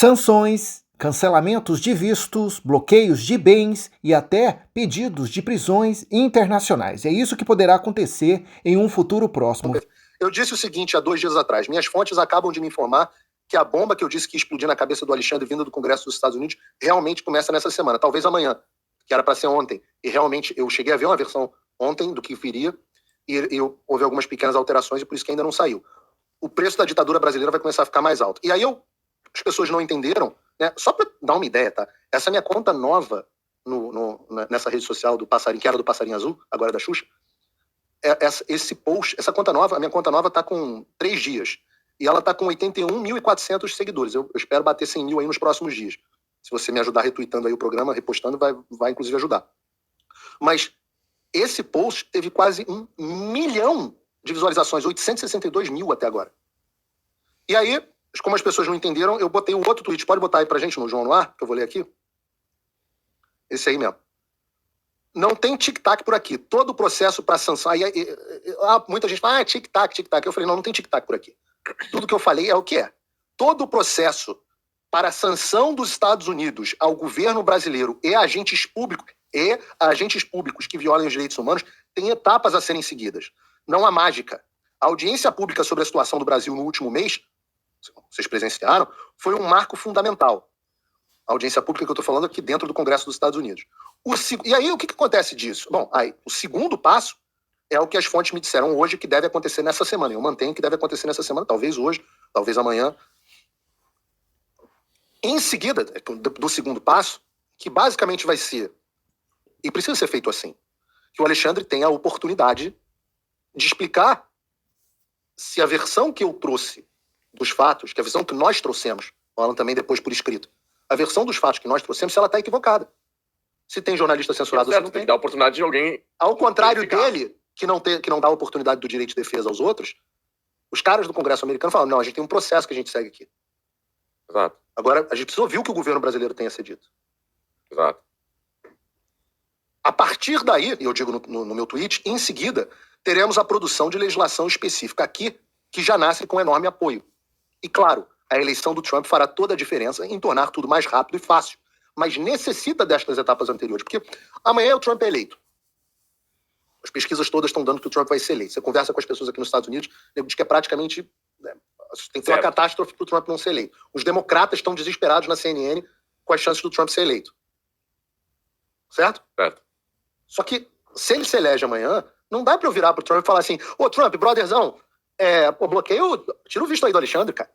Sanções, cancelamentos de vistos, bloqueios de bens e até pedidos de prisões internacionais. É isso que poderá acontecer em um futuro próximo. Eu disse o seguinte há 2 dias atrás. Minhas fontes acabam de me informar que a bomba que eu disse que ia explodir na cabeça do Alexandre vinda do Congresso dos Estados Unidos realmente começa nessa semana, talvez amanhã, que era para ser ontem. E realmente eu cheguei a ver uma versão ontem do que viria e houve algumas pequenas alterações e por isso que ainda não saiu. O preço da ditadura brasileira vai começar a ficar mais alto. E aí as pessoas não entenderam, né? Só para dar uma ideia, tá? Essa minha conta nova nessa rede social do Passarinho, que era do Passarinho Azul, agora é da Xuxa, esse post, essa conta nova, a minha conta nova tá com 3 dias. E ela tá com 81.400 seguidores. Eu espero bater 100 mil aí nos próximos dias. Se você me ajudar retweetando aí o programa, repostando, vai inclusive ajudar. Mas esse post teve quase 1 milhão de visualizações, 862 mil até agora. E aí, como as pessoas não entenderam, eu botei o outro tweet. Pode botar aí pra gente no João no Ar, que eu vou ler aqui? Esse aí mesmo. Não tem tic-tac por aqui. Todo o processo para sanção... muita gente fala, tic-tac, tic-tac. Eu falei, não tem tic-tac por aqui. Tudo que eu falei é o que é. Todo o processo para a sanção dos Estados Unidos ao governo brasileiro e agentes públicos que violam os direitos humanos tem etapas a serem seguidas. Não há mágica. A audiência pública sobre a situação do Brasil no último mês, vocês presenciaram, foi um marco fundamental. A audiência pública que eu estou falando aqui dentro do Congresso dos Estados Unidos. E aí, o que acontece disso? Bom, aí, o segundo passo é o que as fontes me disseram hoje que deve acontecer nessa semana. Eu mantenho que deve acontecer nessa semana, talvez hoje, talvez amanhã. Em seguida, do segundo passo, que basicamente vai ser, e precisa ser feito assim, que o Alexandre tenha a oportunidade de explicar se a versão que eu trouxe dos fatos, que a versão que nós trouxemos, falando também depois por escrito, a versão dos fatos que nós trouxemos, se ela está equivocada. Se tem jornalista censurado, certo, tem que dar a oportunidade de alguém... Ao contrário dele, que não dá a oportunidade do direito de defesa aos outros, os caras do Congresso americano falam, não, a gente tem um processo que a gente segue aqui. Exato. Agora, a gente precisa ouvir o que o governo brasileiro tem a ser dito. Exato. A partir daí, eu digo no meu tweet, em seguida, teremos a produção de legislação específica aqui, que já nasce com enorme apoio. E claro, a eleição do Trump fará toda a diferença em tornar tudo mais rápido e fácil. Mas necessita destas etapas anteriores, porque amanhã o Trump é eleito. As pesquisas todas estão dando que o Trump vai ser eleito. Você conversa com as pessoas aqui nos Estados Unidos, diz que é praticamente... tem que ter uma catástrofe para o Trump não ser eleito. Os democratas estão desesperados na CNN com as chances do Trump ser eleito. Certo? Certo. Só que, se ele se elege amanhã, não dá para eu virar pro Trump e falar assim, ô Trump, brotherzão, bloqueio, tira o visto aí do Alexandre, cara.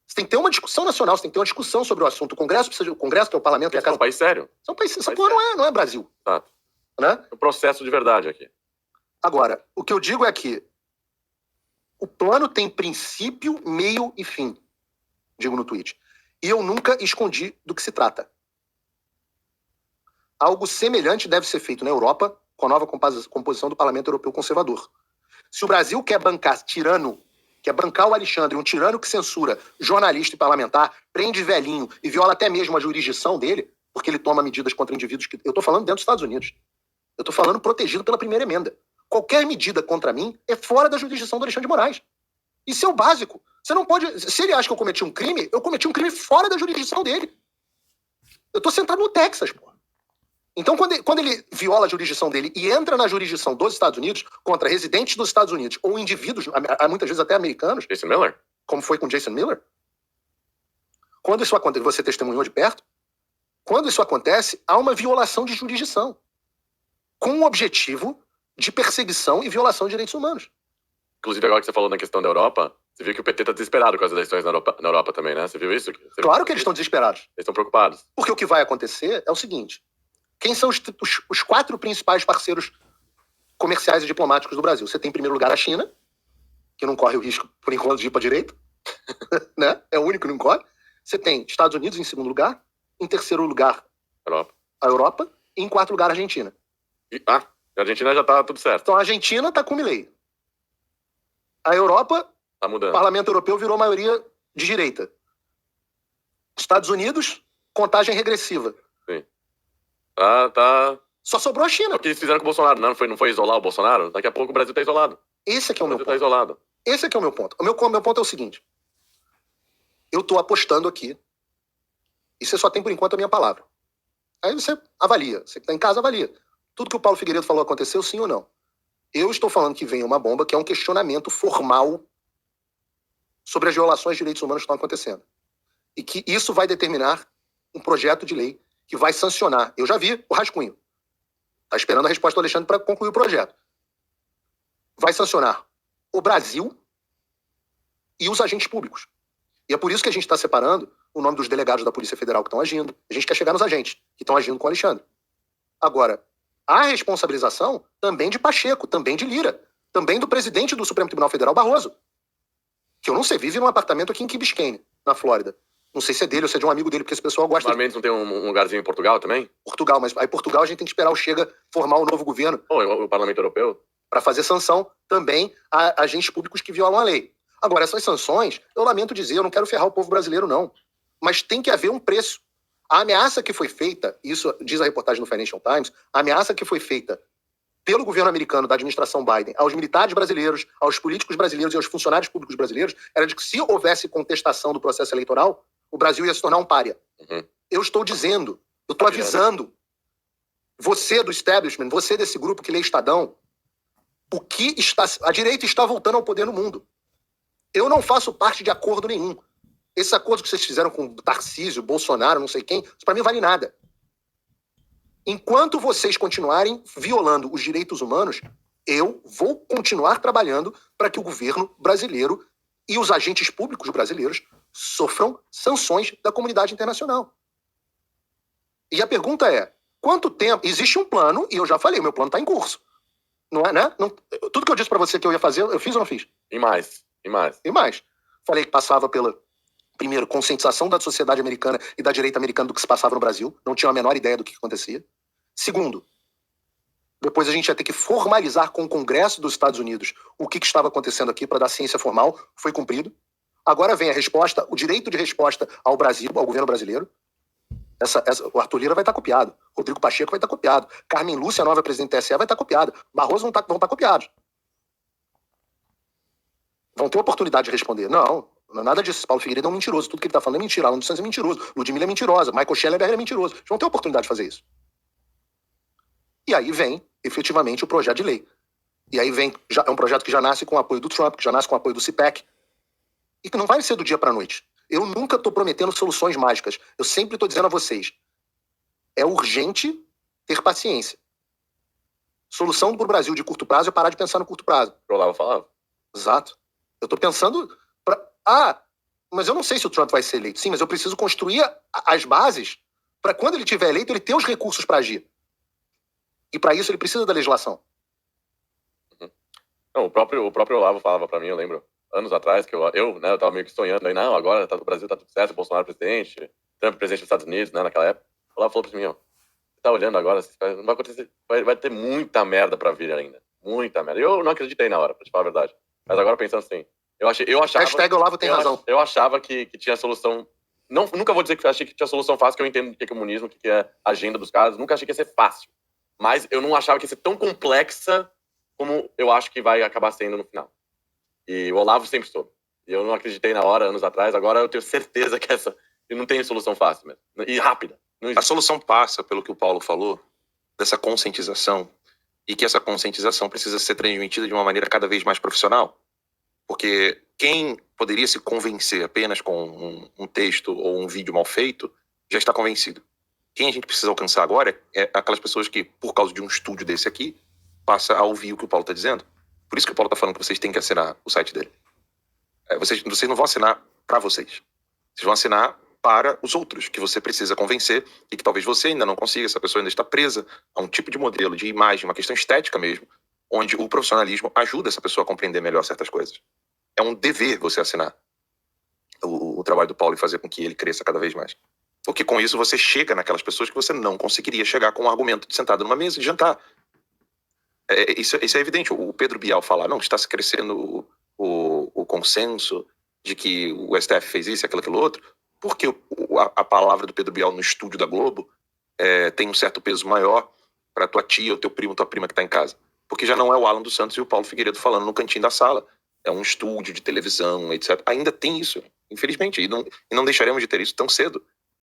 Você tem que ter uma discussão nacional, você tem que ter uma discussão sobre o assunto. O Congresso, que é o parlamento... É um país sério. É um país, essa porra não é Brasil. Exato. Né? É um processo de verdade aqui. Agora, o que eu digo é que o plano tem princípio, meio e fim. Digo no tweet. E eu nunca escondi do que se trata. Algo semelhante deve ser feito na Europa com a nova composição do Parlamento Europeu Conservador. Se o Brasil quer bancar tirano, quer bancar o Alexandre, um tirano que censura jornalista e parlamentar, prende velhinho e viola até mesmo a jurisdição dele, porque ele toma medidas contra indivíduos que... Eu estou falando dentro dos Estados Unidos. Eu estou falando protegido pela primeira emenda. Qualquer medida contra mim é fora da jurisdição do Alexandre de Moraes. Isso é o básico. Você não pode... Se ele acha que eu cometi um crime fora da jurisdição dele. Eu estou sentado no Texas, pô. Então, quando ele viola a jurisdição dele e entra na jurisdição dos Estados Unidos contra residentes dos Estados Unidos ou indivíduos, muitas vezes até americanos... Jason Miller? Como foi com Jason Miller. Quando isso acontece, você testemunhou de perto, quando isso acontece, há uma violação de jurisdição com o objetivo de perseguição e violação de direitos humanos. Inclusive, agora que você falou na questão da Europa, você viu que o PT está desesperado com as eleições na Europa também, né? Você viu isso? Claro que eles estão desesperados. Eles estão preocupados. Porque o que vai acontecer é o seguinte... Quem são os 4 principais parceiros comerciais e diplomáticos do Brasil? Você tem, em primeiro lugar, a China, que não corre o risco, por enquanto, de ir para a direita. Né? É o único que não corre. Você tem Estados Unidos, em segundo lugar. Em terceiro lugar, a Europa. E em quarto lugar, a Argentina. A Argentina já está tudo certo. Então, a Argentina está com o Milei. A Europa, tá mudando. O Parlamento Europeu virou maioria de direita. Estados Unidos, contagem regressiva. Sim. Só sobrou a China. O que eles fizeram com o Bolsonaro? Não foi isolar o Bolsonaro? Daqui a pouco o Brasil tá isolado. Esse aqui é o meu ponto. Tá isolado. Esse aqui é o meu ponto. O meu ponto é o seguinte. Eu tô apostando aqui E você só tem, por enquanto, a minha palavra. Aí você avalia. Você que está em casa, avalia. Tudo que o Paulo Figueiredo falou aconteceu, sim ou não? Eu estou falando que vem uma bomba que é um questionamento formal sobre as violações de direitos humanos que estão acontecendo. E que isso vai determinar um projeto de lei que vai sancionar. Eu já vi o rascunho. Está esperando a resposta do Alexandre para concluir o projeto. Vai sancionar o Brasil e os agentes públicos. E é por isso que a gente está separando o nome dos delegados da Polícia Federal que estão agindo. A gente quer chegar nos agentes que estão agindo com o Alexandre. Agora, a responsabilização também de Pacheco, também de Lira, também do presidente do Supremo Tribunal Federal, Barroso, que eu não sei, vive num apartamento aqui em Key Biscayne, na Flórida. Não sei se é dele ou se é de um amigo dele, porque esse pessoal gosta Mendes não tem um lugarzinho em Portugal também? Portugal, mas aí Portugal a gente tem que esperar o Chega formar o novo governo O Parlamento Europeu? para fazer sanção também a agentes públicos que violam a lei. Agora, essas sanções, eu lamento dizer, eu não quero ferrar o povo brasileiro, não. Mas tem que haver um preço. A ameaça que foi feita, isso diz a reportagem do Financial Times, a ameaça que foi feita pelo governo americano, da administração Biden, aos militares brasileiros, aos políticos brasileiros e aos funcionários públicos brasileiros, era de que se houvesse contestação do processo eleitoral, o Brasil ia se tornar um pária. Uhum. Eu estou dizendo, eu estou avisando, você do establishment, você desse grupo que lê Estadão, a direita está voltando ao poder no mundo. Eu não faço parte de acordo nenhum. Esses acordos que vocês fizeram com Tarcísio, Bolsonaro, não sei quem, isso para mim vale nada. Enquanto vocês continuarem violando os direitos humanos, eu vou continuar trabalhando para que o governo brasileiro e os agentes públicos brasileiros sofram sanções da comunidade internacional. E a pergunta é, quanto tempo... Existe um plano, e eu já falei, o meu plano está em curso. Não é, né? Não, tudo que eu disse para você que eu ia fazer, eu fiz ou não fiz? E mais. E mais. Falei que passava pela, primeiro, conscientização da sociedade americana e da direita americana do que se passava no Brasil. Não tinha a menor ideia do que acontecia. Segundo, depois a gente ia ter que formalizar com o Congresso dos Estados Unidos o que estava acontecendo aqui para dar ciência formal. Foi cumprido. Agora vem a resposta, o direito de resposta ao Brasil, ao governo brasileiro. O Arthur Lira vai estar copiado. Rodrigo Pacheco vai estar copiado. Carmen Lúcia, a nova presidente do TSE, vai estar copiada. Barroso vão estar copiados. Vão ter oportunidade de responder. Não é nada disso. Paulo Figueiredo é um mentiroso. Tudo que ele está falando é mentira. Alan dos Santos é mentiroso. Ludmilla é mentirosa. Michael Schellenberger é mentiroso. Eles vão ter oportunidade de fazer isso. E aí vem, efetivamente, o projeto de lei. E aí vem, é um projeto que já nasce com o apoio do Trump, que já nasce com o apoio do CPEC. E que não vai ser do dia para a noite. Eu nunca estou prometendo soluções mágicas. Eu sempre estou dizendo a vocês, é urgente ter paciência. Solução para o Brasil de curto prazo é parar de pensar no curto prazo. O Olavo falava. Exato. Eu estou pensando... mas eu não sei se o Trump vai ser eleito. Sim, mas eu preciso construir as bases para quando ele tiver eleito, ele ter os recursos para agir. E para isso ele precisa da legislação. Uhum. Não, o próprio Olavo falava para mim, eu lembro, anos atrás, que eu tava meio que sonhando, aí, não, agora o Brasil tá tudo certo, Bolsonaro presidente, Trump presidente dos Estados Unidos, né, naquela época. O Olavo falou para mim, ó, você tá olhando agora, não vai acontecer, vai ter muita merda para vir ainda. Muita merda. Eu não acreditei na hora, pra te falar a verdade. Mas agora pensando assim, eu achava... Hashtag Olavo tem razão. Eu achava que tinha solução... Nunca vou dizer que eu achei que tinha solução fácil, que eu entendo o que é comunismo, o que é a agenda dos caras. Nunca achei que ia ser fácil. Mas eu não achava que ia ser tão complexa como eu acho que vai acabar sendo no final. E o Olavo sempre soube. E eu não acreditei na hora, anos atrás. Agora eu tenho certeza que não tem solução fácil mesmo. E rápida. A solução passa, pelo que o Paulo falou, dessa conscientização. E que essa conscientização precisa ser transmitida de uma maneira cada vez mais profissional. Porque quem poderia se convencer apenas com um texto ou um vídeo mal feito, já está convencido. Quem a gente precisa alcançar agora é aquelas pessoas que, por causa de um estúdio desse aqui, passa a ouvir o que o Paulo está dizendo. Por isso que o Paulo está falando que vocês têm que assinar o site dele. Vocês não vão assinar para vocês. Vocês vão assinar para os outros, que você precisa convencer e que talvez você ainda não consiga, essa pessoa ainda está presa a um tipo de modelo, de imagem, uma questão estética mesmo, onde o profissionalismo ajuda essa pessoa a compreender melhor certas coisas. É um dever você assinar o trabalho do Paulo e fazer com que ele cresça cada vez mais. Porque com isso você chega naquelas pessoas que você não conseguiria chegar com um argumento de sentado numa mesa de jantar. Isso é evidente. O Pedro Bial falar, não, está se crescendo o consenso de que o STF fez isso, aquilo outro, porque a palavra do Pedro Bial no estúdio da Globo tem um certo peso maior para tua tia, ou teu primo, tua prima que está em casa. Porque já não é o Alan dos Santos e o Paulo Figueiredo falando no cantinho da sala. É um estúdio de televisão, etc. Ainda tem isso, infelizmente. E não deixaremos de ter isso tão cedo.